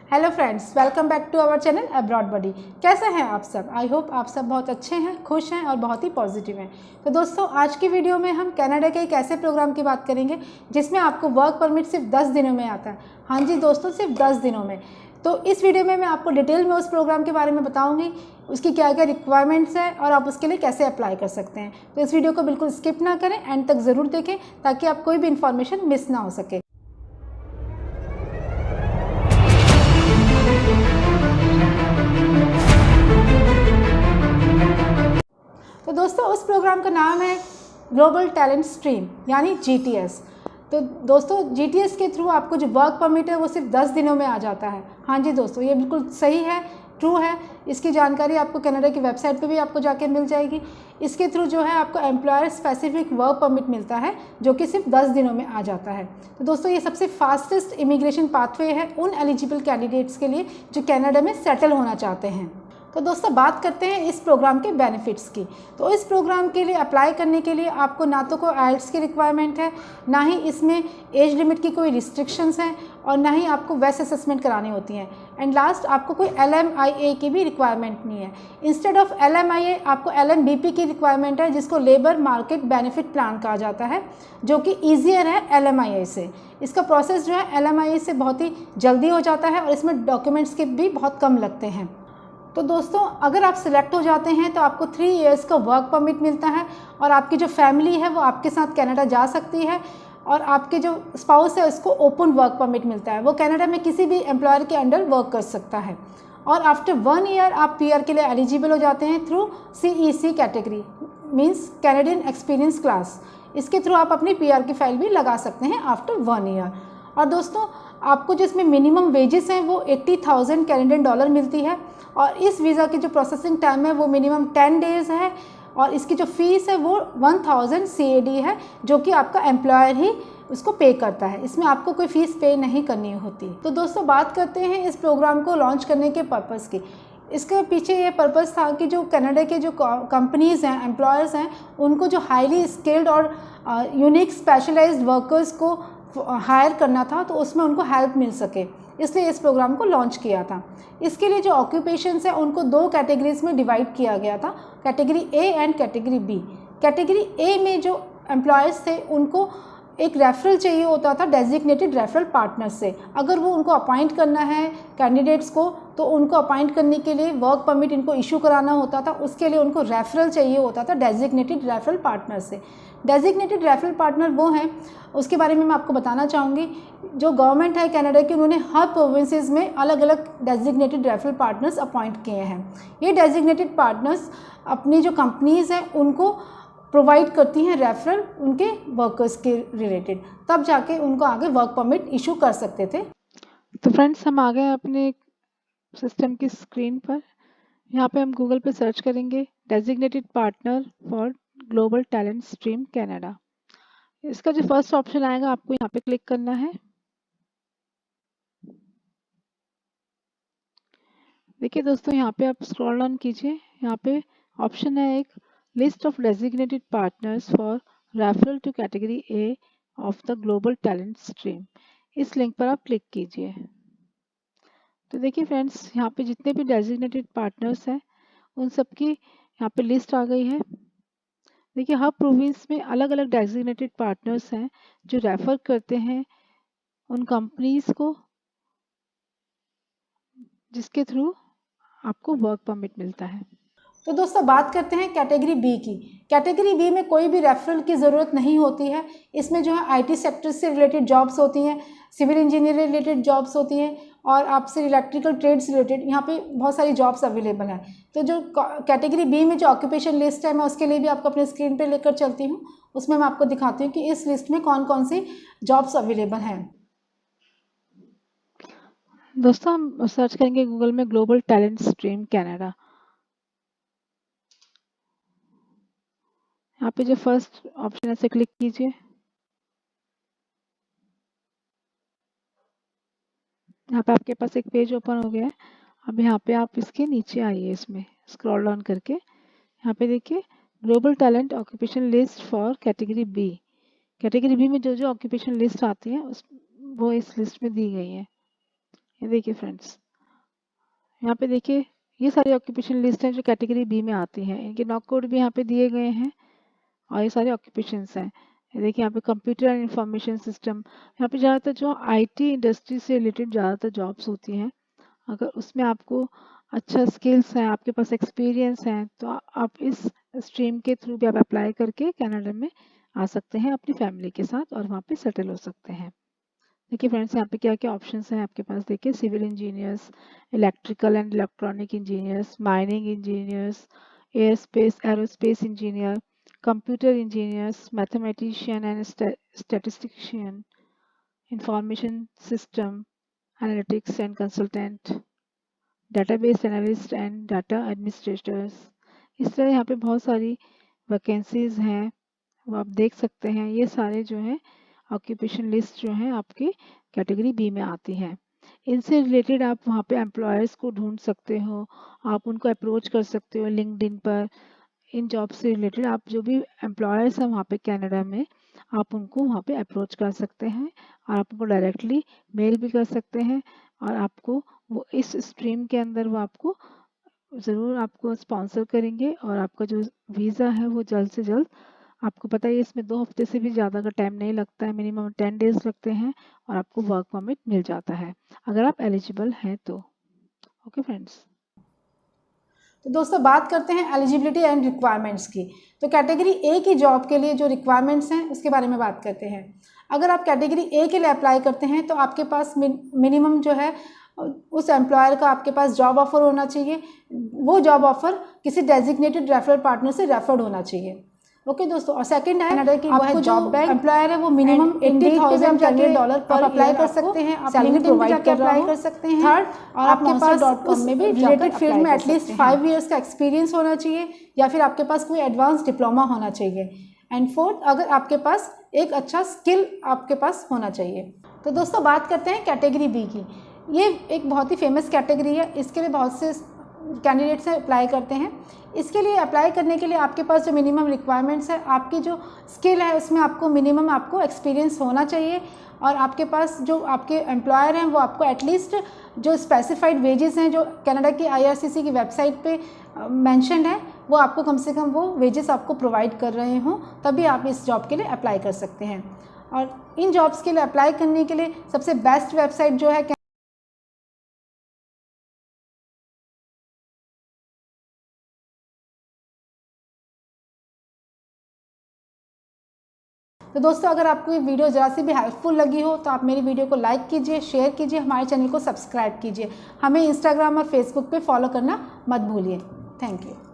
Hello friends, welcome back to our channel abroad buddy. कैसे हैं आप सब? आई होप आप सब बहुत अच्छे हैं, खुश हैं और बहुत ही पॉजिटिव हैं। तो दोस्तों, आज की वीडियो में हम कनाडा के एक ऐसे प्रोग्राम की बात करेंगे जिसमें आपको वर्क परमिट सिर्फ 10 दिनों में आता है। हाँ जी दोस्तों, सिर्फ 10 दिनों में। तो इस वीडियो में मैं आपको डिटेल में उस प्रोग्राम के बारे में बताऊँगी, उसकी क्या क्या रिक्वायरमेंट्स है और आप उसके लिए कैसे अप्लाई कर सकते हैं। तो इस वीडियो को बिल्कुल स्किप ना करें, एंड तक ज़रूर देखें ताकि आप कोई भी इन्फॉर्मेशन मिस ना हो सके। तो दोस्तों, उस प्रोग्राम का नाम है ग्लोबल टैलेंट स्ट्रीम यानी GTS। तो दोस्तों, GTS के थ्रू आपको जो वर्क परमिट है वो सिर्फ 10 दिनों में आ जाता है। हाँ जी दोस्तों, ये बिल्कुल सही है, ट्रू है। इसकी जानकारी आपको कनाडा की वेबसाइट पे भी आपको जाके मिल जाएगी। इसके थ्रू जो है आपको एम्प्लॉयर स्पेसिफिक वर्क परमिट मिलता है जो कि सिर्फ 10 दिनों में आ जाता है। तो दोस्तों, ये सबसे फास्टेस्ट इमिग्रेशन पाथवे है उन एलिजिबल कैंडिडेट्स के लिए जो कनाडा में सेटल होना चाहते हैं। तो दोस्तों, बात करते हैं इस प्रोग्राम के बेनिफिट्स की। तो इस प्रोग्राम के लिए अप्लाई करने के लिए आपको ना तो कोई आइल्स की रिक्वायरमेंट है, ना ही इसमें एज लिमिट की कोई रिस्ट्रिक्शंस हैं, और ना ही आपको वेस्ट असेसमेंट करानी होती हैं। एंड लास्ट, आपको कोई LMIA की भी रिक्वायरमेंट नहीं है। इंस्टेड ऑफ LMIA आपको LMBP की रिक्वायरमेंट है, जिसको लेबर मार्केट बेनिफिट प्लान कहा जाता है, जो कि ईजियर है LMIA से। इसका प्रोसेस जो है LMIA से बहुत ही जल्दी हो जाता है और इसमें डॉक्यूमेंट्स के भी बहुत कम लगते हैं। तो दोस्तों, अगर आप सिलेक्ट हो जाते हैं तो आपको 3 इयर्स का वर्क परमिट मिलता है, और आपकी जो फैमिली है वो आपके साथ कनाडा जा सकती है, और आपके जो स्पाउस है उसको ओपन वर्क परमिट मिलता है। वो कनाडा में किसी भी एम्प्लॉयर के अंडर वर्क कर सकता है। और आफ्टर 1 ईयर आप PR के लिए एलिजिबल हो जाते हैं through CEC category, means Canadian experience class. इसके थ्रू आप अपनी PR की फाइल भी लगा सकते हैं आफ्टर 1 ईयर। और दोस्तों, आपको जिसमें मिनिमम वेजेस हैं वो 80,000 कैनेडियन डॉलर मिलती है, और इस वीज़ा की जो प्रोसेसिंग टाइम है वो मिनिमम 10 डेज़ है, और इसकी जो फ़ीस है वो 1000 CAD है, जो कि आपका एम्प्लॉयर ही उसको पे करता है। इसमें आपको कोई फ़ीस पे नहीं करनी होती। तो दोस्तों, बात करते हैं इस प्रोग्राम को लॉन्च करने के पर्पज़ की। इसके पीछे ये पर्पज़ था कि जो कनाडा के जो कंपनीज़ हैं, एम्प्लॉयर्स हैं, उनको जो हाईली स्किल्ड और यूनिक स्पेशलाइज्ड वर्कर्स को हायर करना था, तो उसमें उनको हेल्प मिल सके, इसलिए इस प्रोग्राम को लॉन्च किया था। इसके लिए जो ऑक्यूपेशंस हैं उनको 2 कैटेगरीज में डिवाइड किया गया था, category A and category B। Category A में जो एम्प्लॉयज़ थे उनको एक रेफरल चाहिए होता था डेजिग्नेटेड रेफरल पार्टनर से। अगर वो उनको अपॉइंट करना है कैंडिडेट्स को, तो उनको अपॉइंट करने के लिए वर्क परमिट इनको इशू कराना होता था, उसके लिए उनको रेफरल चाहिए होता था डेजिग्नेटेड रेफरल पार्टनर से। डेजिग्नेटेड रेफरल पार्टनर वो हैं, उसके बारे में मैं आपको बताना चाहूँगी। जो गवर्नमेंट है कनाडा की, उन्होंने हर प्रोविंसेस में अलग अलग डेजिग्नेटेड रेफरल पार्टनर्स अपॉइंट किए हैं। ये डेजिग्नेटेड पार्टनर्स अपनी जो कंपनीज़ हैं उनको प्रोवाइड करती हैं रेफरल उनके वर्कर्स के रिलेटेड, तब जाके उनको आगे वर्क परमिट इशू कर सकते थे। तो फ्रेंड्स, हम आ गए अपने सिस्टम की स्क्रीन पर। यहाँ पे हम गूगल पे सर्च करेंगे designated partner for global talent stream Canada. इसका जो फर्स्ट ऑप्शन आएगा आपको यहाँ पे क्लिक करना है। देखिए दोस्तों, यहाँ पे आप स्क्रॉल डाउन कीजिए। यहाँ पे ऑप्शन है एक list of designated partners for referral to category A of the global talent stream. इस लिंक पर आप क्लिक कीजिए। तो देखिए फ्रेंड्स, यहाँ पे जितने भी डेजिग्नेटेड पार्टनर्स हैं उन सबकी यहाँ पे लिस्ट आ गई है। देखिए, हर प्रोविंस में अलग अलग डेजिग्नेटेड पार्टनर्स हैं जो रेफर करते हैं उन कंपनीज को जिसके थ्रू आपको वर्क परमिट मिलता है। तो दोस्तों, बात करते हैं कैटेगरी B की। कैटेगरी B में कोई भी रेफरल की ज़रूरत नहीं होती है। इसमें जो है IT सेक्टर से रिलेटेड जॉब्स होती हैं, सिविल इंजीनियर रिलेटेड जॉब्स होती हैं, और आपसे इलेक्ट्रिकल ट्रेड्स रिलेटेड यहाँ पे बहुत सारी जॉब्स अवेलेबल हैं। तो जो कैटेगरी B में जो ऑक्यूपेशन लिस्ट है, मैं उसके लिए भी आपको अपने स्क्रीन पर लेकर चलती हूँ। उसमें मैं आपको दिखाती हूँ कि इस लिस्ट में कौन कौन सी जॉब्स अवेलेबल हैं। दोस्तों, हम सर्च करेंगे गूगल में ग्लोबल टैलेंट स्ट्रीम कनाडा। यहाँ पे जो फर्स्ट ऑप्शन है इसे क्लिक कीजिए। यहाँ पे आपके पास एक पेज ओपन हो गया है। अब यहाँ पे आप इसके नीचे आइए, इसमें स्क्रॉल डाउन करके यहाँ पे देखिए global talent occupation list for category B। Category B में जो जो ऑक्यूपेशन लिस्ट आती है वो इस लिस्ट में दी गई है। ये देखिए फ्रेंड्स, यहाँ पे देखिए ये सारी ऑक्यूपेशन लिस्ट हैं जो कैटेगरी बी में आती हैं। इनके नॉक कोड भी यहाँ पे दिए गए हैं और ये सारे ऑक्यूपेशंस हैं। ये देखिए यहाँ पे कंप्यूटर एंड इंफॉर्मेशन सिस्टम, यहाँ पे ज़्यादातर जो आईटी इंडस्ट्री से रिलेटेड ज़्यादातर जॉब्स होती हैं। अगर उसमें आपको अच्छा स्किल्स है, आपके पास एक्सपीरियंस है, तो आप इस स्ट्रीम के थ्रू भी आप अप्लाई करके कनाडा में आ सकते हैं अपनी फैमिली के साथ और वहाँ पे सेटल हो सकते हैं। देखिए फ्रेंड्स, यहाँ पे क्या क्या ऑप्शंस हैं आपके पास। देखिए civil engineers, electrical and electronic engineers, mining engineers, aerospace engineer, computer engineers, mathematician and statistician, information system analytics and consultant, database analyst and data administrators. इस तरह यहाँ पे बहुत सारी वैकेंसीज हैं, वो आप देख सकते हैं। ये सारे जो हैं ऑक्यूपेशन लिस्ट जो हैं आपकी कैटेगरी बी में आती हैं। इनसे रिलेटेड आप वहाँ पे एम्प्लॉयर्स को ढूंढ सकते हो, आप उनको अप्रोच कर सकते हो लिंक्डइन पर। इन जॉब से रिलेटेड आप जो भी एम्प्लॉयर्स हैं वहाँ पे कनाडा में, आप उनको वहाँ पे अप्रोच कर सकते हैं और आप उनको डायरेक्टली मेल भी कर सकते हैं और आपको वो इस स्ट्रीम के अंदर वो आपको ज़रूर आपको स्पॉन्सर करेंगे और आपका जो वीज़ा है वो जल्द से जल्द, आपको पता है इसमें 2 हफ्ते से भी ज़्यादा का टाइम नहीं लगता है, मिनिमम 10 डेज़ लगते हैं और आपको वर्क परमिट मिल जाता है अगर आप एलिजिबल हैं तो। Okay friends. तो दोस्तों बात करते हैं एलिजिबिलिटी एंड रिक्वायरमेंट्स की। तो कैटेगरी ए की जॉब के लिए जो रिक्वायरमेंट्स हैं उसके बारे में बात करते हैं। अगर आप कैटेगरी ए के लिए अप्लाई करते हैं तो आपके पास मिनिमम जो है उस एम्प्लॉयर का आपके पास जॉब ऑफर होना चाहिए। वो जॉब ऑफर किसी डेजिग्नेटेड रेफरल पार्टनर से रेफर्ड होना चाहिए। ओके दोस्तों, और सेकंड है कनाडा की, वो है जॉब बैंक। एम्प्लॉयर है वो मिनिमम $80,000 पर अप्लाई कर सकते हैं, आप लिंक्डइन प्रोवाइड कर अप्लाई कर सकते हैं। थर्ड, और आपके पास उस में भी रिलेटेड फील्ड में एटलीस्ट 5 इयर्स का एक्सपीरियंस होना चाहिए या फिर आपके पास कोई एडवांस डिप्लोमा होना चाहिए। एंड फोर्थ, अगर आपके पास एक अच्छा स्किल आपके पास होना चाहिए। तो दोस्तों बात करते हैं कैटेगरी बी की। ये एक बहुत ही फेमस कैटेगरी है, इसके लिए बहुत से कैंडिडेट्स अप्लाई करते हैं। इसके लिए अप्लाई करने के लिए आपके पास जो मिनिमम रिक्वायरमेंट्स है, आपकी जो स्किल है उसमें आपको मिनिमम आपको एक्सपीरियंस होना चाहिए और आपके पास जो आपके एम्प्लॉयर हैं वो आपको एटलीस्ट जो स्पेसिफाइड वेजेस हैं जो कनाडा की IRCC की वेबसाइट पे मेंशन्ड है, वो आपको कम से कम वो वेजेस आपको प्रोवाइड कर रहे हों, तभी आप इस जॉब के लिए अप्लाई कर सकते हैं। और इन जॉब्स के लिए अप्लाई करने के लिए सबसे बेस्ट वेबसाइट जो है, तो दोस्तों अगर आपको ये वीडियो ज़रा सी भी हेल्पफुल लगी हो तो आप मेरी वीडियो को लाइक कीजिए, शेयर कीजिए, हमारे चैनल को सब्सक्राइब कीजिए। हमें इंस्टाग्राम और फेसबुक पे फॉलो करना मत भूलिए। Thank you.